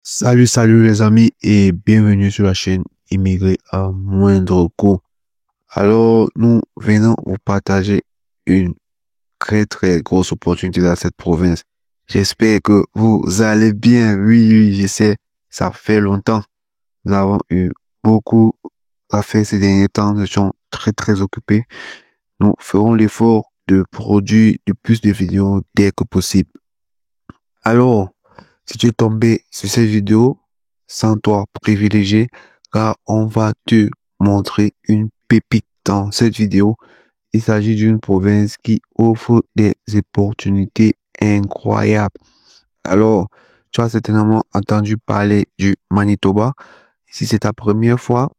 Salut les amis et bienvenue sur la chaîne Immigré à moindre coût. Alors, nous venons vous partager une très grosse opportunité dans cette province. J'espère que vous allez bien. Oui, je sais, ça fait longtemps. Nous avons eu beaucoup à faire ces derniers temps. Nous sommes très occupés. Nous ferons l'effort de produire le plus de vidéos dès que possible. Alors, si tu es tombé sur cette vidéo, sens-toi privilégié car on va te montrer une pépite dans cette vidéo. Il s'agit d'une province qui offre des opportunités incroyables. Alors, tu as certainement entendu parler du Manitoba. Si c'est ta première fois,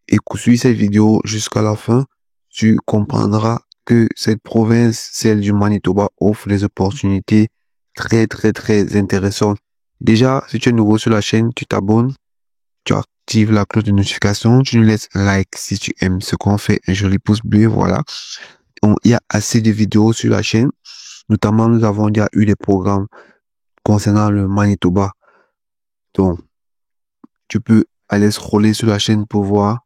écoute, suis cette vidéo jusqu'à la fin. Tu comprendras que cette province, celle du Manitoba, offre des opportunités très intéressantes. Déjà, si tu es nouveau sur la chaîne, tu t'abonnes, tu actives la cloche de notification, tu nous laisses un like si tu aimes ce qu'on fait, un joli pouce bleu, voilà. Il y a assez de vidéos sur la chaîne. Notamment, nous avons déjà eu des programmes concernant le Manitoba. Donc, tu peux aller scroller sur la chaîne pour voir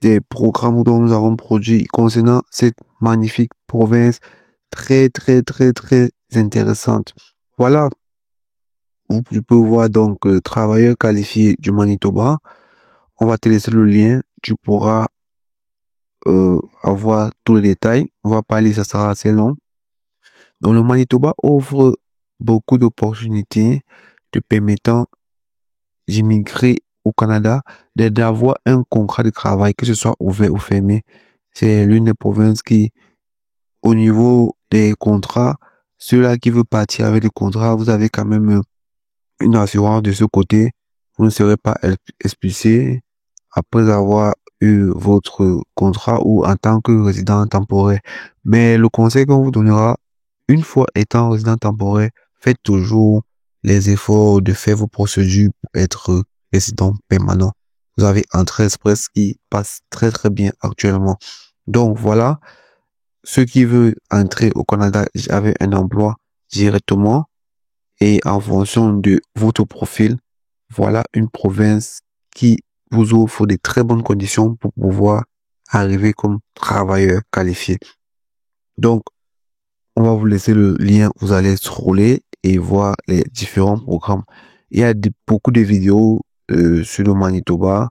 des programmes dont nous avons produit concernant cette magnifique province très intéressante. Voilà, tu peux voir donc travailleur qualifié du Manitoba. On va te laisser le lien, tu pourras avoir tous les détails. On va parler, ça sera assez long. Donc le Manitoba offre beaucoup d'opportunités te permettant d'immigrer au Canada, d'avoir un contrat de travail, que ce soit ouvert ou fermé. C'est l'une des provinces qui, au niveau des contrats, ceux-là qui veulent partir avec le contrat, vous avez quand même une assurance de ce côté. Vous ne serez pas expulsé après avoir eu votre contrat ou en tant que résident temporaire. Mais le conseil qu'on vous donnera, une fois étant résident temporaire, faites toujours les efforts de faire vos procédures pour être résident permanent. Vous avez Entrée Express qui passe très bien actuellement. Donc voilà, ceux qui veulent entrer au Canada avec un emploi directement et en fonction de votre profil, voilà une province qui vous offre de très bonnes conditions pour pouvoir arriver comme travailleur qualifié. Donc, on va vous laisser le lien, vous allez scroller et voir les différents programmes. Il y a beaucoup de vidéos sur le Manitoba,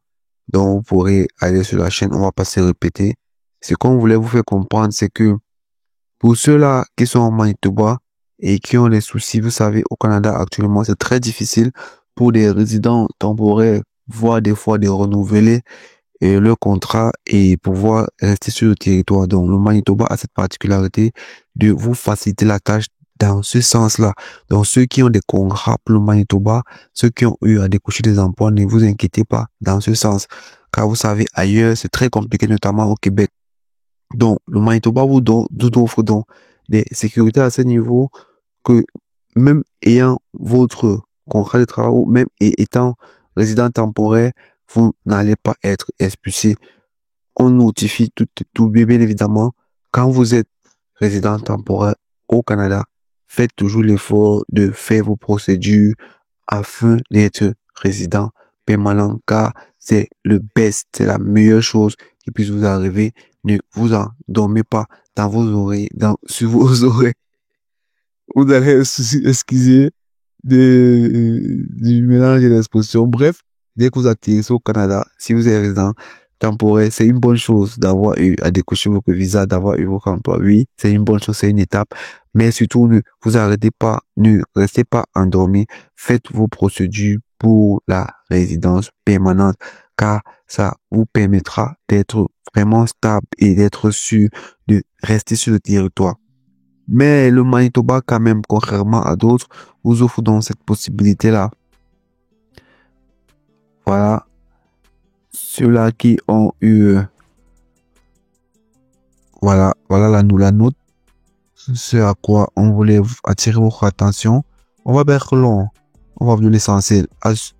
donc vous pourrez aller sur la chaîne, on va pas se répéter. Ce qu'on voulait vous faire comprendre, c'est que pour ceux-là qui sont au Manitoba et qui ont des soucis, vous savez, au Canada actuellement, c'est très difficile pour des résidents temporaires, voire des fois de renouveler leur contrat et pouvoir rester sur le territoire. Donc, le Manitoba a cette particularité de vous faciliter la tâche dans ce sens-là. Donc, ceux qui ont des contrats pour le Manitoba, ceux qui ont eu à décocher des emplois, ne vous inquiétez pas dans ce sens. Car vous savez, ailleurs, c'est très compliqué, notamment au Québec. Donc, le Manitoba vous offre donc des sécurités à ce niveau que même ayant votre contrat de travail ou même étant résident temporaire, vous n'allez pas être expulsé. On notifie tout bien évidemment. Quand vous êtes résident temporaire au Canada, faites toujours l'effort de faire vos procédures afin d'être résident permanent car c'est le best, c'est la meilleure chose qui puisse vous arriver. Ne vous endormez pas dans vos oreilles, sur vos oreilles. Vous allez excuser du mélange et d'exposition. Bref, dès que vous atterrissez au Canada, si vous êtes résident temporaire, c'est une bonne chose d'avoir eu à décocher votre visa, d'avoir eu votre emploi. Oui, c'est une bonne chose, c'est une étape. Mais surtout, ne vous arrêtez pas, ne restez pas endormi. Faites vos procédures pour la résidence permanente, car ça vous permettra d'être vraiment stable et d'être sûr de rester sur le territoire. Mais le Manitoba, quand même, contrairement à d'autres, vous offre donc cette possibilité-là. Voilà. Ceux-là qui ont eu, voilà la note. Ce à quoi on voulait attirer votre attention. On va mettre long. on va venir l'essentiel.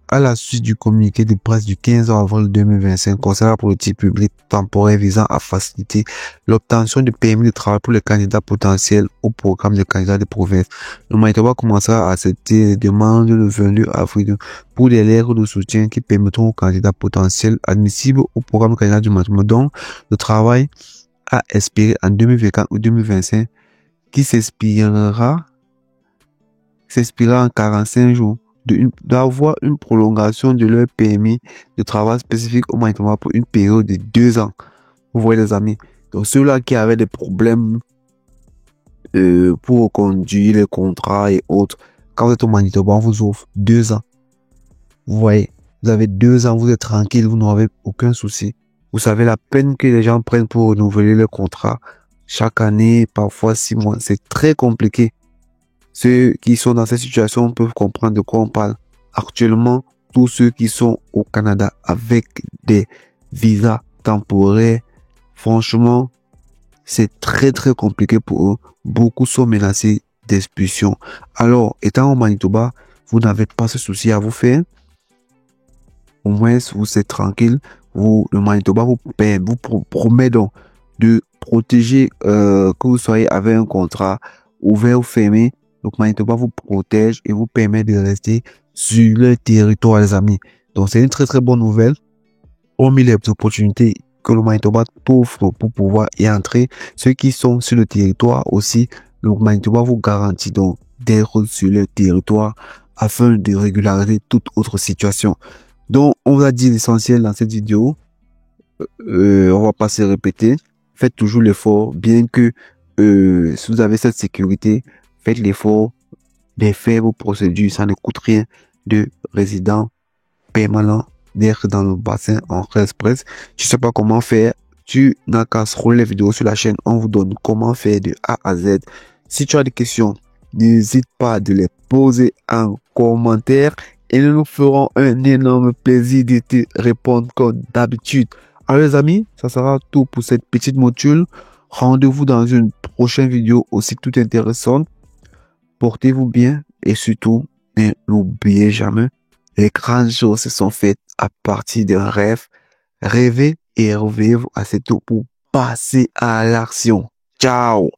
À la suite du communiqué de presse du 15 avril 2025 concernant la politique publique temporaire visant à faciliter l'obtention de permis de travail pour les candidats potentiels au programme de candidats de province, le Manitoba commencera à accepter les demandes le 22 avril pour des lettres de soutien qui permettront aux candidats potentiels admissibles au programme de candidats du Manitoba. Donc, le travail a expiré en 2024 ou 2025 qui s'expirera en 45 jours d'avoir une prolongation de leur permis de travail spécifique au Manitoba pour une période de 2 ans. Vous voyez les amis. Donc ceux-là qui avaient des problèmes pour conduire les contrats et autres, quand vous êtes au Manitoba, on vous offre 2 ans. Vous voyez, vous avez 2 ans, vous êtes tranquille, vous n'avez aucun souci. Vous savez la peine que les gens prennent pour renouveler le contrat chaque année, parfois 6 mois. C'est très compliqué. Ceux qui sont dans cette situation peuvent comprendre de quoi on parle. Actuellement, tous ceux qui sont au Canada avec des visas temporaires, franchement, c'est très très compliqué pour eux. Beaucoup sont menacés d'expulsion. Alors, étant au Manitoba, vous n'avez pas ce souci à vous faire. Au moins, vous êtes tranquille. Le Manitoba vous promet donc de protéger que vous soyez avec un contrat ouvert ou fermé. Donc, Manitoba vous protège et vous permet de rester sur le territoire, les amis. Donc, c'est une très, très bonne nouvelle. Hormis les opportunités que le Manitoba t'offre pour pouvoir y entrer, ceux qui sont sur le territoire aussi, le Manitoba vous garantit donc d'être sur le territoire afin de régulariser toute autre situation. Donc, on vous a dit l'essentiel dans cette vidéo. On va pas se répéter. Faites toujours l'effort, bien que si vous avez cette sécurité, faites l'effort de faire vos procédures. Ça ne coûte rien de résident permanent, d'être dans le bassin en express. Je sais pas comment faire. Tu n'as qu'à scroller les vidéos sur la chaîne. On vous donne comment faire de A à Z. Si tu as des questions, n'hésite pas de les poser en commentaire et nous nous ferons un énorme plaisir de te répondre comme d'habitude. Alors les amis, ça sera tout pour cette petite module. Rendez-vous dans une prochaine vidéo aussi tout intéressante. Portez-vous bien et surtout, n'oubliez jamais, les grandes choses se sont faites à partir d'un rêve. Rêvez et réveillez-vous assez tôt pour passer à l'action. Ciao!